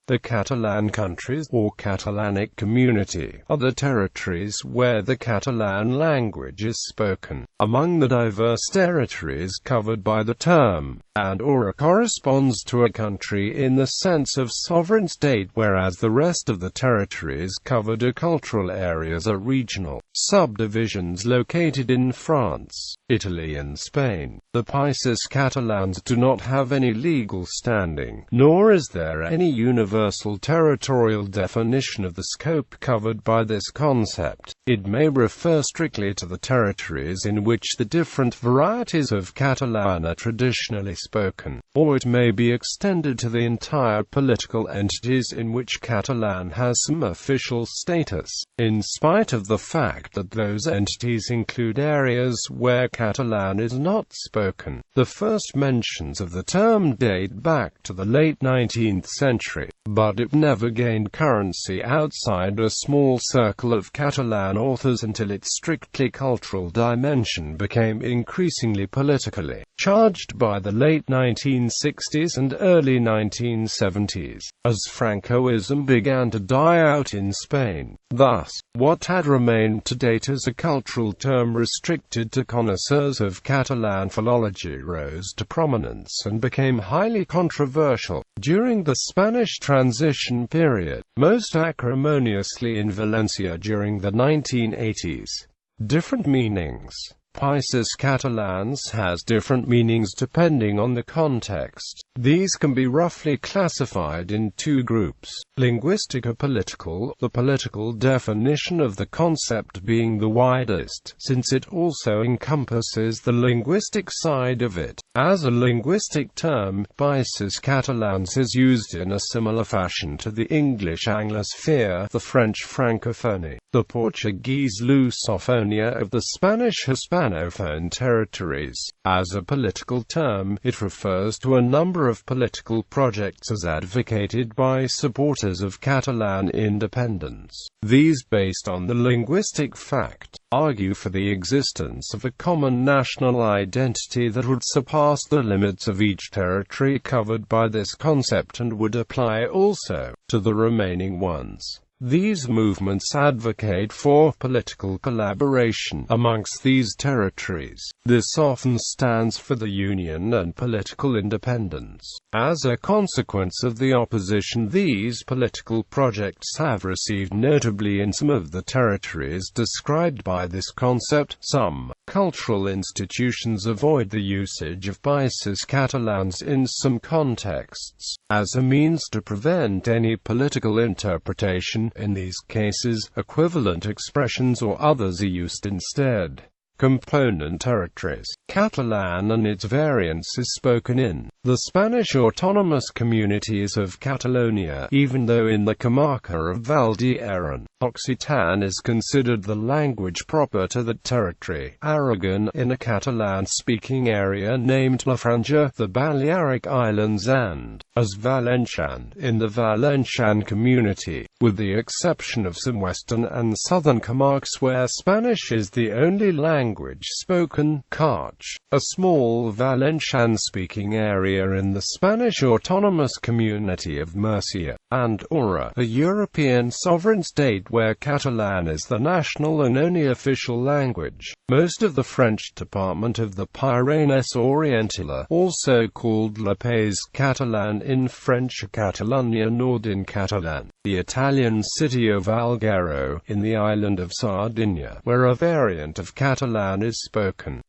The Catalan Countries, or Catalanic Community, are the territories where the Catalan language is spoken. Among the diverse territories covered by the term, Andorra corresponds to a country in the sense of sovereign state, whereas the rest of the territories covered are cultural areas or regional subdivisions located in France, Italy and Spain. The Països Catalans do not have any legal standing, nor is there any universal territorial definition of the scope covered by this concept. It may refer strictly to the territories in which the different varieties of Catalan are traditionally spoken, or it may be extended to the entire political entities in which Catalan has some official status, in spite of the fact that those entities include areas where Catalan is not spoken. The first mentions of the term date back to the late 19th century, but it never gained currency outside a small circle of Catalan authors until its strictly cultural dimension became increasingly politically charged by the late 1960s and early 1970s, as Francoism began to die out in Spain. Thus, what had remained to date as a cultural term restricted to connoisseurs of Catalan philology rose to prominence and became highly controversial during the Spanish transition period, most acrimoniously in Valencia during the 1980s. Different meanings. Països Catalans has different meanings depending on the context. These can be roughly classified in two groups: linguistic or political, the political definition of the concept being the widest, since it also encompasses the linguistic side of it. As a linguistic term, Països Catalans is used in a similar fashion to the English Anglosphere, the French Francophonie, the Portuguese Lusophonia of the Spanish Hispanophone territories. As a political term, it refers to a number of political projects as advocated by supporters of Catalan independence. These, based on the linguistic fact, argue for the existence of a common national identity that would surpass the limits of each territory covered by this concept and would apply also to the remaining ones. These movements advocate for political collaboration amongst these territories. This often stands for the union and political independence. As a consequence of the opposition these political projects have received, notably in some of the territories described by this concept, some cultural institutions avoid the usage of Països Catalans in some contexts, as a means to prevent any political interpretation. In these cases, equivalent expressions or others are used instead. Component territories. Catalan and its variants is spoken in the Spanish autonomous communities of Catalonia, even though in the comarca of Val d'Aran, Occitan is considered the language proper to the territory. Aragon, in a Catalan-speaking area named La Franja, the Balearic Islands, and as Valencian, in the Valencian community, with the exception of some western and southern comarques where Spanish is the only language spoken. Carch, a small Valencian-speaking area in the Spanish autonomous community of Murcia. Andorra, a European sovereign state where Catalan is the national and only official language. Most of the French department of the Pyrénées Orientales, also called Le Pays Catalan in French, Catalunya Nord Catalan. The Italian city of Alghero, in the island of Sardinia, where a variant of Catalan is spoken.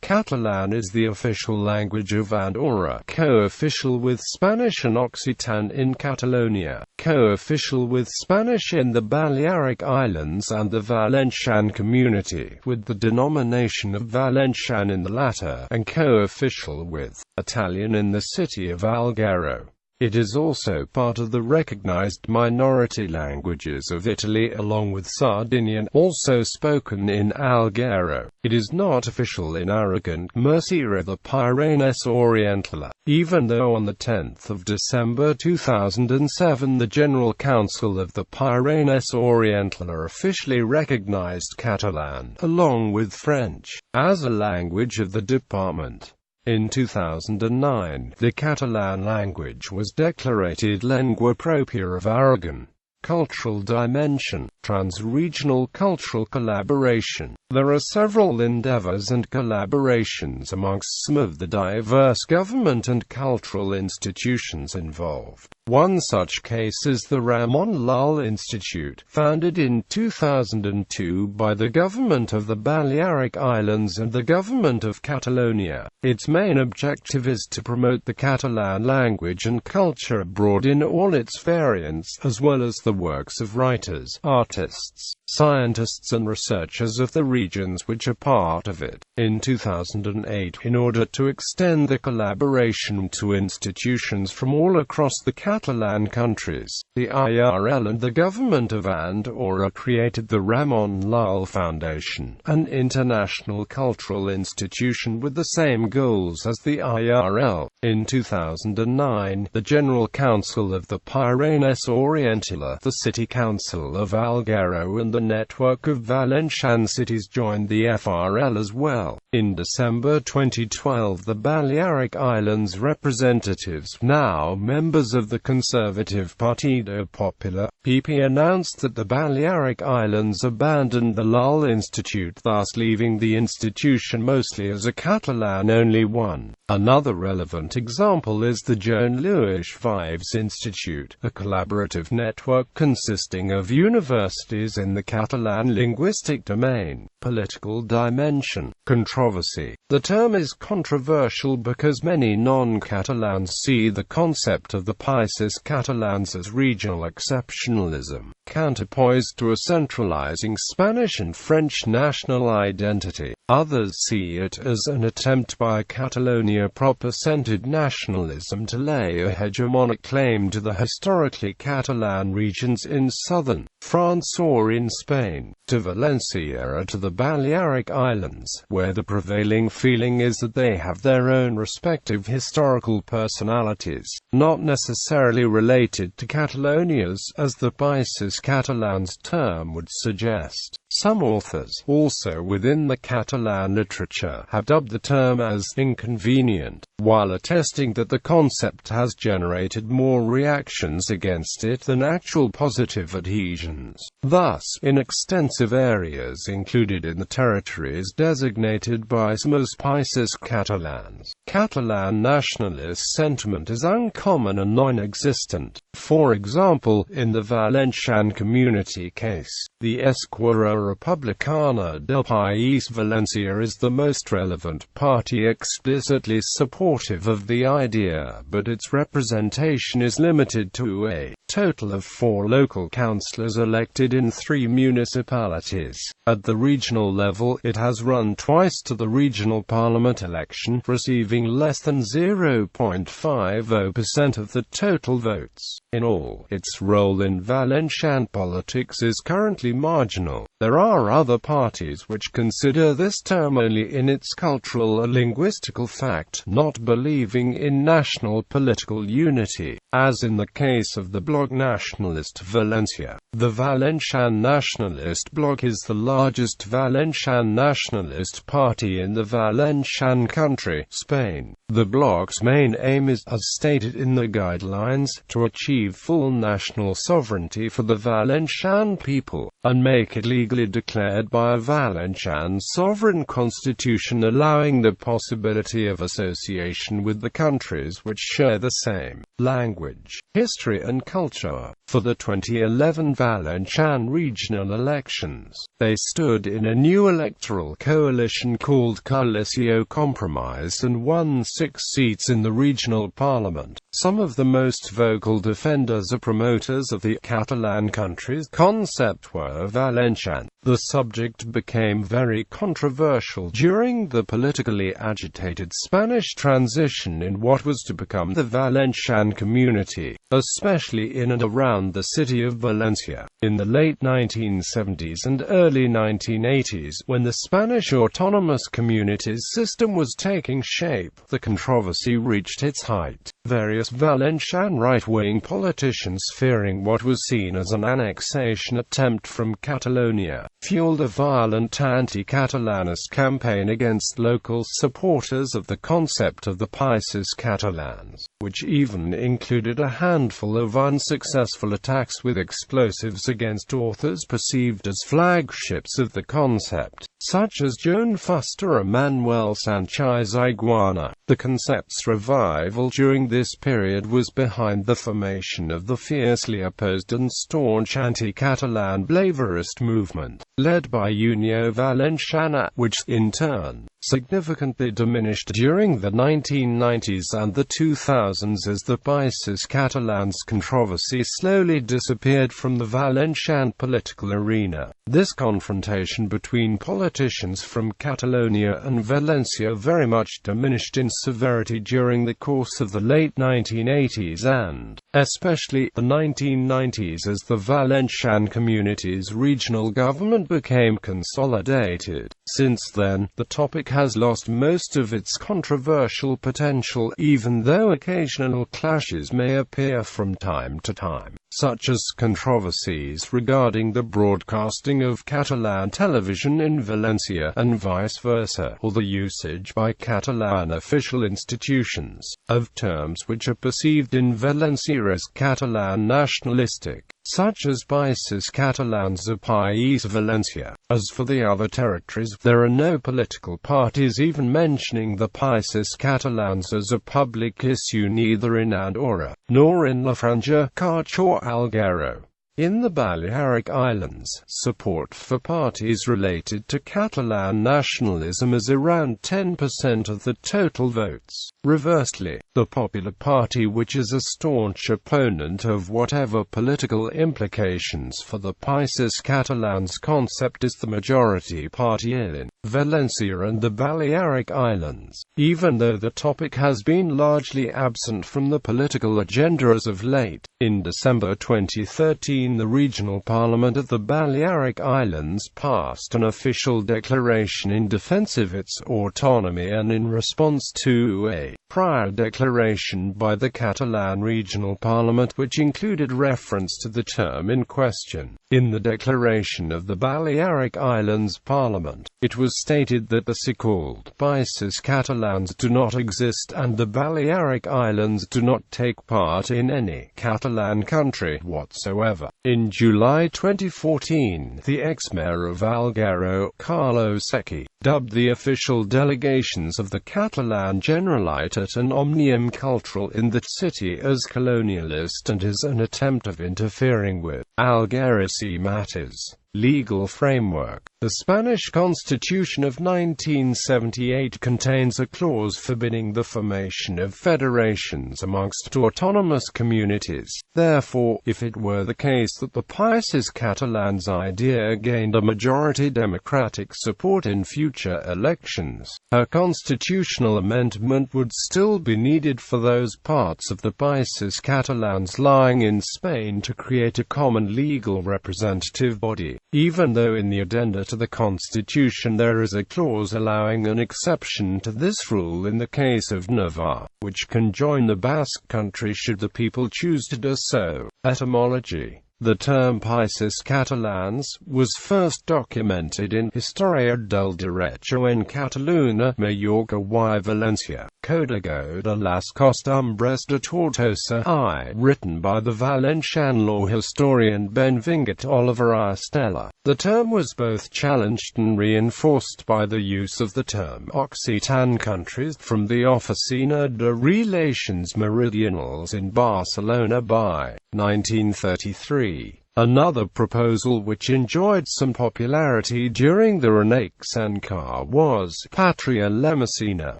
Catalan is the official language of Andorra, co-official with Spanish and Occitan in Catalonia, co-official with Spanish in the Balearic Islands and the Valencian community, with the denomination of Valencian in the latter, and co-official with Italian in the city of Alghero. It is also part of the recognized minority languages of Italy along with Sardinian, also spoken in Alghero. It is not official in Aragon, Murcia or the Pyrénées Orientales, even though on the 10th of December 2007 the General Council of the Pyrénées Orientales officially recognized Catalan, along with French, as a language of the department. In 2009, the Catalan language was declared lengua propia of Aragon. Cultural dimension, trans-regional cultural collaboration. There are several endeavors and collaborations amongst some of the diverse government and cultural institutions involved. One such case is the Ramon Llull Institute, founded in 2002 by the government of the Balearic Islands and the government of Catalonia. Its main objective is to promote the Catalan language and culture abroad in all its variants, as well as the works of writers, artists, scientists and researchers of the regions which are part of it. In 2008, in order to extend the collaboration to institutions from all across the Catalan countries, the IRL and the government of Andorra created the Ramon Llull Foundation, an international cultural institution with the same goals as the IRL. In 2009, the General Council of the Pyrenees Oriental, the City Council of Algarro and the network of Valencian cities joined the FRL as well. In December 2012, the Balearic Islands representatives, now members of the conservative Partido Popular, PP, announced that the Balearic Islands abandoned the Llull Institute, thus leaving the institution mostly as a Catalan-only one. Another relevant example is the Joan Lluís Vives Institute, a collaborative network consisting of universities in the Catalan linguistic domain. Political dimension. Controversy. The term is controversial because many non-Catalans see the concept of the Països Catalans as regional exceptionalism, counterpoised to a centralizing Spanish and French national identity. Others see it as an attempt by Catalonia proper-centered nationalism to lay a hegemonic claim to the historically Catalan regions in southern France or in Spain, to Valencia or to the Balearic Islands, where the prevailing feeling is that they have their own respective historical personalities, not necessarily related to Catalonia's, as the Països Catalans term would suggest. Some authors, also within the Catalan literature, have dubbed the term as inconvenient, while attesting that the concept has generated more reactions against it than actual positive adhesions. Thus, in extensive areas included in the territories designated by some as Països Catalans, Catalan nationalist sentiment is uncommon and non-existent. For example, in the Valencian Community case, the Esquerra Republicana del País Valencia is the most relevant party explicitly supportive of the idea, but its representation is limited to a total of 4 local councillors elected in 3 municipalities. At the regional level, it has run twice to the regional parliament election, receiving less than 0.50% of the total votes. In all, its role in Valencian politics is currently marginal. There are other parties which consider this term only in its cultural or linguistical fact, not believing in national political unity, as in the case of the Bloc Nacionalist Valencia. The Valencian Nationalist Bloc is the largest Valencian nationalist party in the Valencian country, Spain. The Bloc's main aim is, as stated in the guidelines, to achieve full national sovereignty for the Valencian people, and make it legally declared by a Valencian sovereign constitution allowing the possibility of association with the countries which share the same language, history and culture. For the 2011 Valencian regional elections, they stood in a new electoral coalition called Coalició Compromís and won 6 seats in the regional parliament. Some of the most vocal defenders or promoters of the Catalan Countries concept were Valencian. The subject became very controversial during the politically agitated Spanish transition in what was to become the Valencian Community, especially in and around the city of Valencia. In the late 1970s and early 1980s, when the Spanish autonomous communities system was taking shape, the controversy reached its height. Various Valencian right-wing politicians, fearing what was seen as an annexation attempt from Catalonia, fueled a violent anti-Catalanist campaign against local supporters of the concept of the Països Catalans, which even included a handful of unsuccessful attacks with explosives against authors perceived as flagships of the concept, such as Joan Fuster and Manuel Sanchez Iguana. The concept's revival during this period was behind the formation of the fiercely opposed and staunch anti-Catalan Blaverist movement, led by Unió Valenciana, which, in turn, significantly diminished during the 1990s and the 2000s as the Països Catalans controversy slowly disappeared from the Valencian political arena. This confrontation between politicians from Catalonia and Valencia very much diminished in severity during the course of the late 1980s and, especially, the 1990s as the Valencian Community's regional government became consolidated. Since then, the topic has lost most of its controversial potential, even though occasional clashes may appear from time to time, such as controversies regarding the broadcasting of Catalan television in Valencia and vice versa, or the usage by Catalan official institutions of terms which are perceived in Valencia as Catalan nationalistic, such as Països Catalans or País Valencia. As for the other territories, there are no political parties even mentioning the Països Catalans as a public issue neither in Andorra, nor in La Franja, Carch or Algarve. In the Balearic Islands, support for parties related to Catalan nationalism is around 10% of the total votes. Reversely, the Popular Party, which is a staunch opponent of whatever political implications for the Països Catalans concept, is the majority party in Valencia and the Balearic Islands, even though the topic has been largely absent from the political agenda as of late. In December 2013, the regional parliament of the Balearic Islands passed an official declaration in defense of its autonomy and in response to a prior declaration by the Catalan regional parliament which included reference to the term in question. In the declaration of the Balearic Islands Parliament, it was stated that the so-called Països Catalans do not exist and the Balearic Islands do not take part in any Catalan country whatsoever. In July 2014, the ex-mayor of Algarve, Carlos Secchi, dubbed the official delegations of the Catalan Generalitat and Òmnium Cultural in the city as colonialist and as an attempt of interfering with Algarve matters. Legal framework. The Spanish Constitution of 1978 contains a clause forbidding the formation of federations amongst autonomous communities. Therefore, if it were the case that the Països Catalans idea gained a majority democratic support in future elections, a constitutional amendment would still be needed for those parts of the Països Catalans lying in Spain to create a common legal representative body. Even though in the addenda to the Constitution there is a clause allowing an exception to this rule in the case of Navarre, which can join the Basque Country should the people choose to do so. Etymology. The term Països Catalans was first documented in Historia del Derecho en Catalunya, Mallorca y Valencia, Código de las Costumbres de Tortosa I, written by the Valencian law historian Benvingut Oliver I Estella. The term was both challenged and reinforced by the use of the term Occitan countries from the Oficina de Relations Meridionals in Barcelona by 1933. Another proposal which enjoyed some popularity during the Renaissance was Patria Lemesina,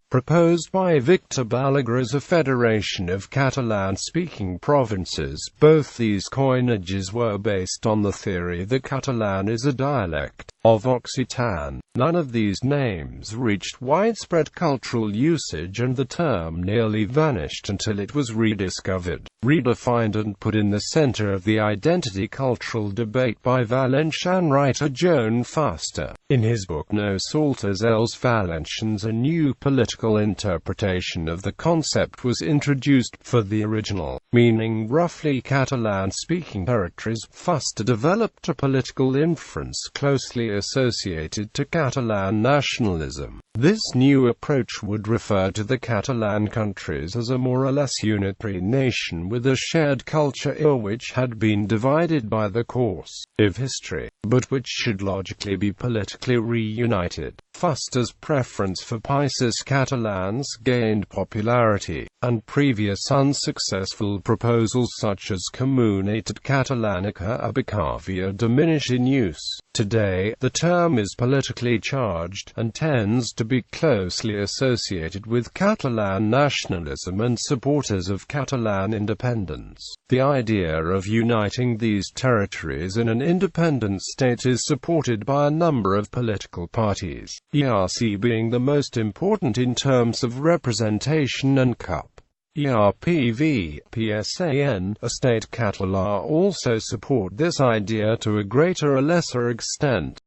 proposed by Victor Balaguer as a federation of Catalan-speaking provinces. Both these coinages were based on the theory that Catalan is a dialect of Occitan. None of these names reached widespread cultural usage, and the term nearly vanished until it was rediscovered, redefined and put in the center of the identity-cultural debate by Valencian writer Joan Fuster. In his book Nosaltres els Valencians, a new political interpretation of the concept was introduced. For the original, meaning roughly Catalan-speaking territories, Fuster developed a political inference closely associated to Catalan nationalism. This new approach would refer to the Catalan countries as a more or less unitary nation with a shared culture which had been divided by the course of history, but which should logically be politically reunited. Fuster's preference for Països Catalans gained popularity, and previous unsuccessful proposals such as Comunitat Catalanica Abacavia diminish in use. Today, the term is politically charged, and tends to be closely associated with Catalan nationalism and supporters of Catalan independence. The idea of uniting these territories in an independent state is supported by a number of political parties, ERC being the most important in terms of representation and CUP. ERPV, PSAN, Estat Català also support this idea to a greater or lesser extent.